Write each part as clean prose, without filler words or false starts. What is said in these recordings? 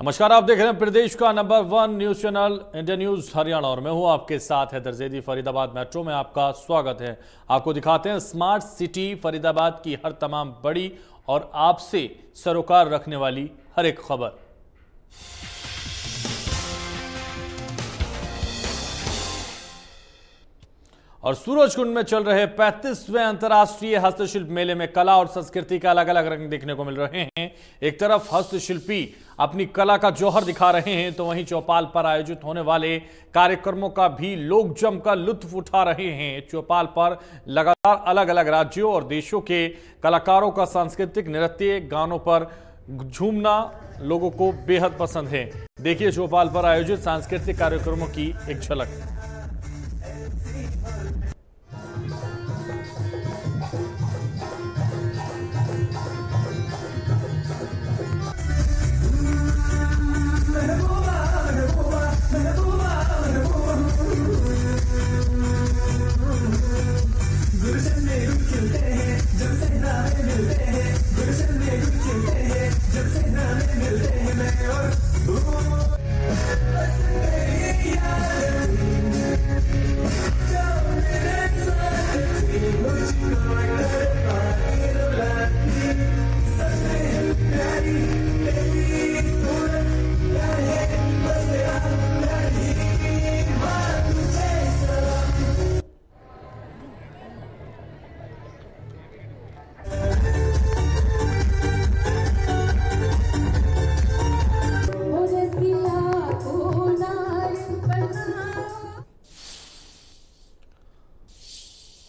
नमस्कार, आप देख रहे हैं प्रदेश का number 1 news channel India news Haryana और मैं हूं आपके साथ हैदर जैदी। फरीदाबाद मेट्रो में आपका स्वागत है। आपको दिखाते हैं स्मार्ट सिटी फरीदाबाद की हर तमाम बड़ी और आपसे सरोकार रखने वाली हर एक खबर। और सूरजकुंड में चल रहे 35वें अंतर्राष्ट्रीय हस्तशिल्प मेले में कला और संस्कृति का अलग अलग रंग देखने को मिल रहे हैं। एक तरफ हस्तशिल्पी अपनी कला का जौहर दिखा रहे हैं, तो वहीं चौपाल पर आयोजित होने वाले कार्यक्रमों का भी लोग जमकर लुत्फ उठा रहे हैं। चौपाल पर लगातार अलग अलग राज्यों और देशों के कलाकारों का सांस्कृतिक नृत्य गानों पर झूमना लोगों को बेहद पसंद है। देखिए चौपाल पर आयोजित सांस्कृतिक कार्यक्रमों की एक झलक।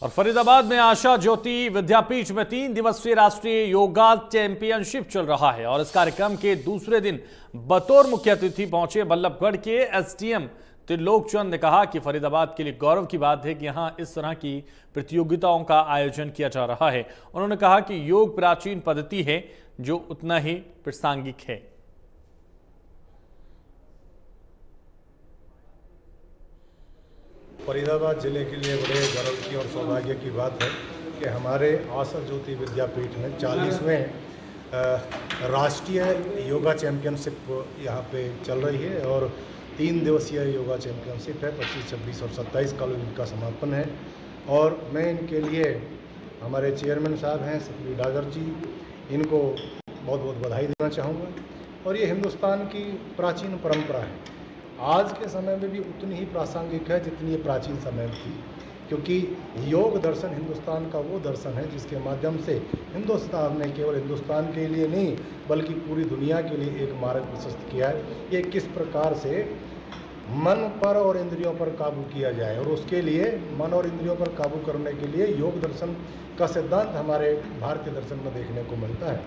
और फरीदाबाद में आशा ज्योति विद्यापीठ में 3 दिवसीय राष्ट्रीय योगा चैंपियनशिप चल रहा है और इस कार्यक्रम के दूसरे दिन बतौर मुख्य अतिथि पहुंचे बल्लभगढ़ के एसडीएम त्रिलोक चंद ने कहा कि फरीदाबाद के लिए गौरव की बात है कि यहां इस तरह की प्रतियोगिताओं का आयोजन किया जा रहा है। उन्होंने कहा कि योग प्राचीन पद्धति है जो उतना ही प्रासंगिक है। फरीदाबाद जिले के लिए बड़े गर्व की और सौभाग्य की बात है कि हमारे आशा ज्योति विद्यापीठ में 40वें राष्ट्रीय योगा चैंपियनशिप यहाँ पे चल रही है और 3 दिवसीय योगा चैंपियनशिप है। 25, 26 और 27 कल इनका समापन है और मैं इनके लिए हमारे चेयरमैन साहब हैं सतबीर डागर जी, इनको बहुत बहुत बधाई देना चाहूँगा। और ये हिंदुस्तान की प्राचीन परंपरा है, आज के समय में भी उतनी ही प्रासंगिक है जितनी ये प्राचीन समय में थी, क्योंकि योग दर्शन हिंदुस्तान का वो दर्शन है जिसके माध्यम से हिंदुस्तान ने केवल हिंदुस्तान के लिए नहीं बल्कि पूरी दुनिया के लिए एक मार्ग प्रशस्त किया है। ये किस प्रकार से मन पर और इंद्रियों पर काबू किया जाए और उसके लिए मन और इंद्रियों पर काबू करने के लिए योग दर्शन का सिद्धांत हमारे भारतीय दर्शन में देखने को मिलता है।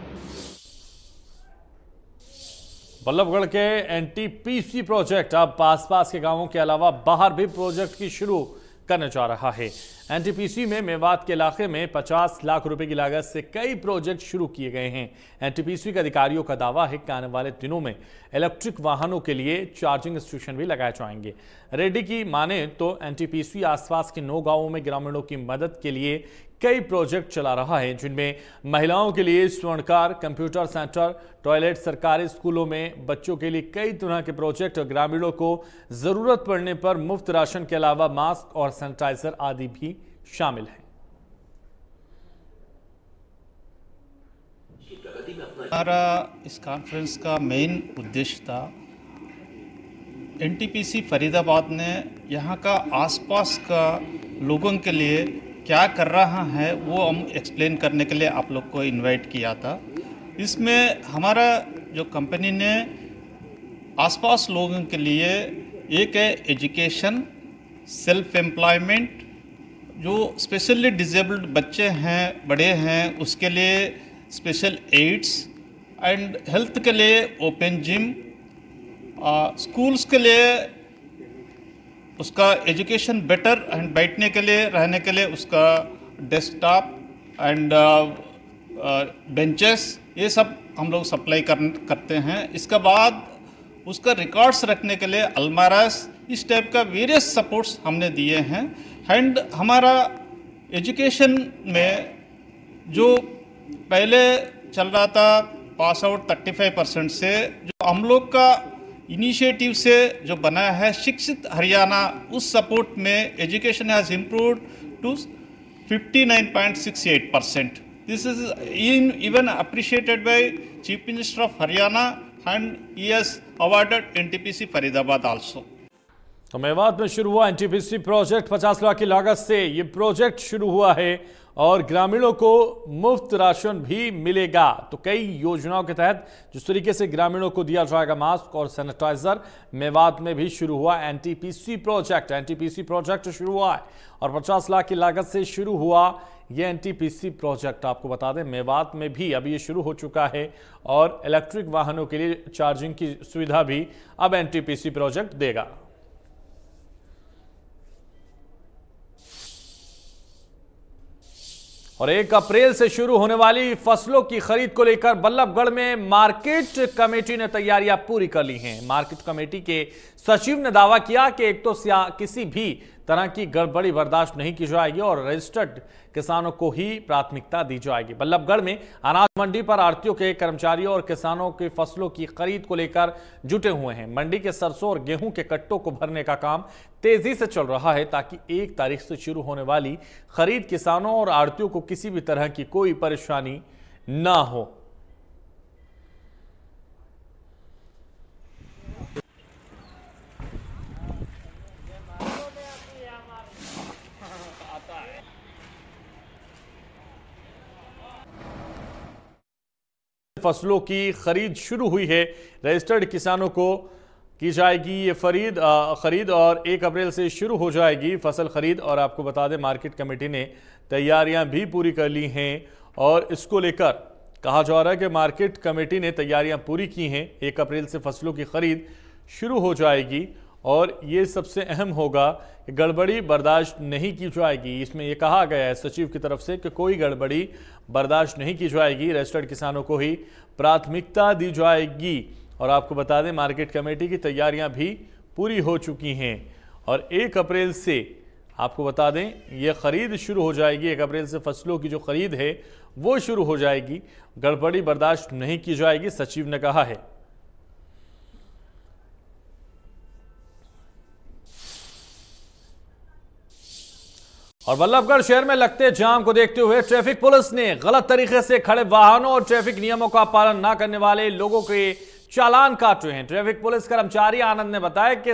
बल्लभगढ़ के एनटीपीसी प्रोजेक्ट अब आसपास के गांवों के अलावा बाहर भी प्रोजेक्ट की शुरू करने जा रहा है। एनटीपीसी में मेवात के इलाके में 50 लाख रुपए की लागत से कई प्रोजेक्ट शुरू किए गए हैं। एनटीपीसी के अधिकारियों का दावा है कि आने वाले दिनों में इलेक्ट्रिक वाहनों के लिए चार्जिंग स्टेशन भी लगाए जाएंगे। रेड्डी की माने तो एनटीपीसी आसपास के 9 गांवों में ग्रामीणों की मदद के लिए कई प्रोजेक्ट चला रहा है, जिनमें महिलाओं के लिए स्वर्णकार, कंप्यूटर सेंटर, टॉयलेट, सरकारी स्कूलों में बच्चों के लिए कई तरह के प्रोजेक्ट और ग्रामीणों को जरूरत पड़ने पर मुफ्त राशन के अलावा मास्क और सैनिटाइजर आदि भी शामिल हैं। हमारा इस कॉन्फ्रेंस का मेन उद्देश्य था, एनटीपीसी फरीदाबाद ने यहाँ का आसपास का लोगों के लिए क्या कर रहा है वो हम एक्सप्लेन करने के लिए आप लोग को इनवाइट किया था। इसमें हमारा जो कंपनी ने आसपास लोगों के लिए एक है एजुकेशन, सेल्फ एम्प्लॉयमेंट, जो स्पेशली डिसेबल्ड बच्चे हैं, बड़े हैं, उसके लिए स्पेशल एड्स एंड हेल्थ के लिए ओपन जिम, स्कूल्स के लिए उसका एजुकेशन बेटर एंड बैठने के लिए, रहने के लिए उसका डेस्कटॉप एंड बेंचेस, ये सब हम लोग सप्लाई करते हैं। इसके बाद उसका रिकॉर्ड्स रखने के लिए अलमारास, इस टाइप का वेरियस सपोर्ट्स हमने दिए हैं। एंड हमारा एजुकेशन में जो पहले चल रहा था पास आउट 35% से, जो हम लोग का इनिशिएटिव से जो बनाया है शिक्षित हरियाणा, उस सपोर्ट में education has improved to 59.68%. This is even appreciated by Chief Minister of Haryana, and he has awarded NTPC Faridabad also. तो मेवात में शुरू हुआ एनटीपीसी प्रोजेक्ट 50 लाख की लागत से ये प्रोजेक्ट शुरू हुआ है और ग्रामीणों को मुफ्त राशन भी मिलेगा। तो कई योजनाओं के तहत जिस तरीके से ग्रामीणों को दिया जाएगा मास्क और सैनिटाइजर, मेवात में भी शुरू हुआ एनटीपीसी प्रोजेक्ट। एनटीपीसी प्रोजेक्ट शुरू हुआ है और 50 लाख की लागत से शुरू हुआ ये एनटीपीसी प्रोजेक्ट। आपको बता दें मेवात में भी अब ये शुरू हो चुका है और इलेक्ट्रिक वाहनों के लिए चार्जिंग की सुविधा भी अब एनटीपीसी प्रोजेक्ट देगा। और 1 अप्रैल से शुरू होने वाली फसलों की खरीद को लेकर बल्लभगढ़ में मार्केट कमेटी ने तैयारियां पूरी कर ली हैं। मार्केट कमेटी के सचिव ने दावा किया कि एक तो किसी भी तरह की गड़बड़ी बर्दाश्त नहीं की जाएगी और रजिस्टर्ड किसानों को ही प्राथमिकता दी जाएगी। बल्लभगढ़ में अनाज मंडी पर आढ़तियों के कर्मचारियों और किसानों की फसलों की खरीद को लेकर जुटे हुए हैं। मंडी के सरसों और गेहूं के कट्टों को भरने का काम तेजी से चल रहा है ताकि 1 तारीख से शुरू होने वाली खरीद किसानों और आढ़तियों को किसी भी तरह की कोई परेशानी ना हो। फसलों की खरीद शुरू हुई है। रजिस्टर्ड किसानों को की जाएगी ये खरीद और 1 अप्रैल से शुरू हो जाएगी फसल खरीद। और आपको बता दें मार्केट कमेटी ने तैयारियां भी पूरी कर ली हैं और इसको लेकर कहा जा रहा है कि मार्केट कमेटी ने तैयारियां पूरी की हैं। 1 अप्रैल से फसलों की खरीद शुरू हो जाएगी और ये सबसे अहम होगा कि गड़बड़ी बर्दाश्त नहीं की जाएगी। इसमें यह कहा गया है सचिव की तरफ से कि कोई गड़बड़ी बर्दाश्त नहीं की जाएगी, रजिस्टर्ड किसानों को ही प्राथमिकता दी जाएगी। और आपको बता दें मार्केट कमेटी की तैयारियां भी पूरी हो चुकी हैं और 1 अप्रैल से आपको बता दें यह खरीद शुरू हो जाएगी। 1 अप्रैल से फसलों की जो खरीद है वो शुरू हो जाएगी, गड़बड़ी बर्दाश्त नहीं की जाएगी, सचिव ने कहा है। और बल्लभगढ़ शहर में लगते जाम को देखते हुए ट्रैफिक पुलिस ने गलत तरीके से खड़े वाहनों और ट्रैफिक नियमों का पालन न करने वाले लोगों के चालान काटे हैं। ट्रैफिक पुलिस कर्मचारी आनंद ने बताया कि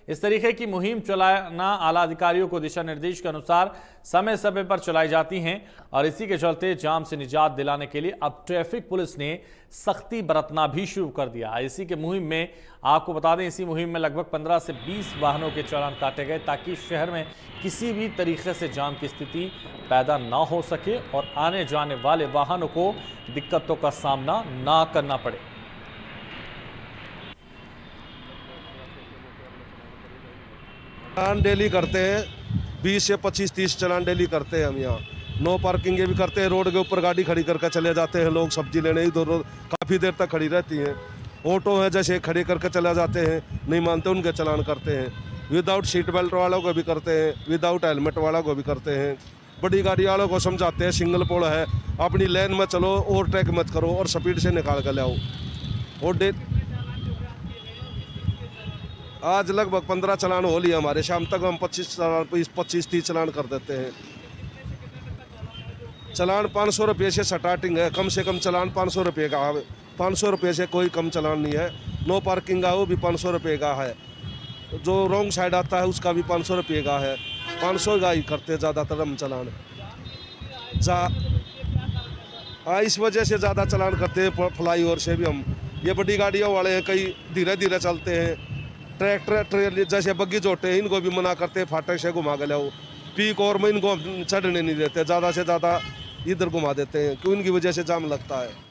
इस तरीके की मुहिम चलाना आला अधिकारियों को दिशा निर्देश के अनुसार समय समय पर चलाई जाती हैं और इसी के चलते जाम से निजात दिलाने के लिए अब ट्रैफिक पुलिस ने सख्ती बरतना भी शुरू कर दिया। इसी के मुहिम में आपको बता दें इसी मुहिम में लगभग 15 से 20 वाहनों के चालान काटे गए ताकि शहर में किसी भी तरीके से जाम की स्थिति पैदा ना हो सके और आने जाने वाले वाहनों को दिक्कतों का सामना ना करना पड़े। चलान डेली करते हैं, 20 से 25-30 चलान डेली करते हैं हम यहाँ। नो पार्किंग भी करते हैं, रोड के ऊपर गाड़ी खड़ी करके चले जाते हैं लोग सब्जी लेने, इधर काफ़ी देर तक खड़ी रहती हैं। ऑटो है जैसे खड़े करके चले जाते हैं, नहीं मानते उनके चलान करते हैं। विदाउट सीट बेल्ट वालों को भी करते हैं, विदाउट हेलमेट वालों को भी करते हैं। बड़ी गाड़ी वालों को समझाते हैं सिंगल पोल है, अपनी लेन में चलो, ओवरटेक मत करो और स्पीड से निकाल कर ले आओ। और आज लगभग 15 चलान हो लिए हमारे, शाम तक हम 25-30 चलान कर देते हैं। चलान 500 रुपये से स्टार्टिंग है, कम से कम चलान 500 रुपये का है। 500 रुपये से कोई कम चलान नहीं है। नो पार्किंग का वो भी 500 रुपये का है, जो रॉन्ग साइड आता है उसका भी 500 रुपये का है। 500 का ही करते ज़्यादातर हम चलान। इस वजह से ज़्यादा चलान करते हैं फ्लाईओवर से भी हम। ये बड़ी गाड़ियों वाले हैं, कई धीरे धीरे चलते हैं। ट्रैक्टर जैसे बग्गी जोटे हैं, इनको भी मना करते हैं फाटक से घुमा के लाओ। पीक और में इनको चढ़ने नहीं देते, ज़्यादा से ज़्यादा इधर घुमा देते हैं क्यों इनकी वजह से जाम लगता है।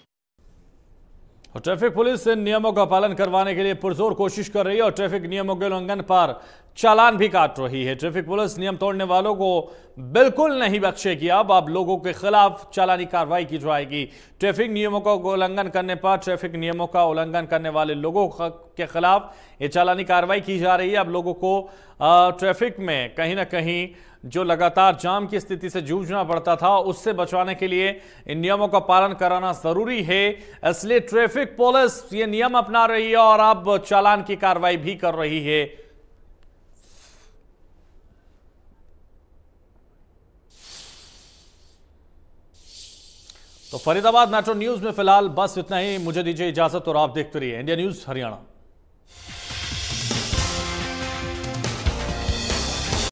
और ट्रैफिक पुलिस इन नियमों का पालन करवाने के लिए पुरजोर कोशिश कर रही है और ट्रैफिक नियमों के उल्लंघन पर चालान भी काट रही है। ट्रैफिक पुलिस नियम तोड़ने वालों को बिल्कुल नहीं बख्शेगी। अब लोगों के खिलाफ चालानी कार्रवाई की जाएगी। ट्रैफिक नियमों का उल्लंघन करने पर ट्रैफिक नियमों का उल्लंघन करने वाले लोगों के खिलाफ ये चालानी कार्रवाई की जा रही है। अब लोगों को ट्रैफिक में कहीं ना कहीं जो लगातार जाम की स्थिति से जूझना पड़ता था, उससे बचाने के लिए इन नियमों का पालन कराना जरूरी है। इसलिए ट्रैफिक पुलिस ये नियम अपना रही है और अब चालान की कार्रवाई भी कर रही है। तो फरीदाबाद मेट्रो न्यूज में फिलहाल बस इतना ही। मुझे दीजिए इजाजत और आप देखते रहिए इंडिया न्यूज हरियाणा।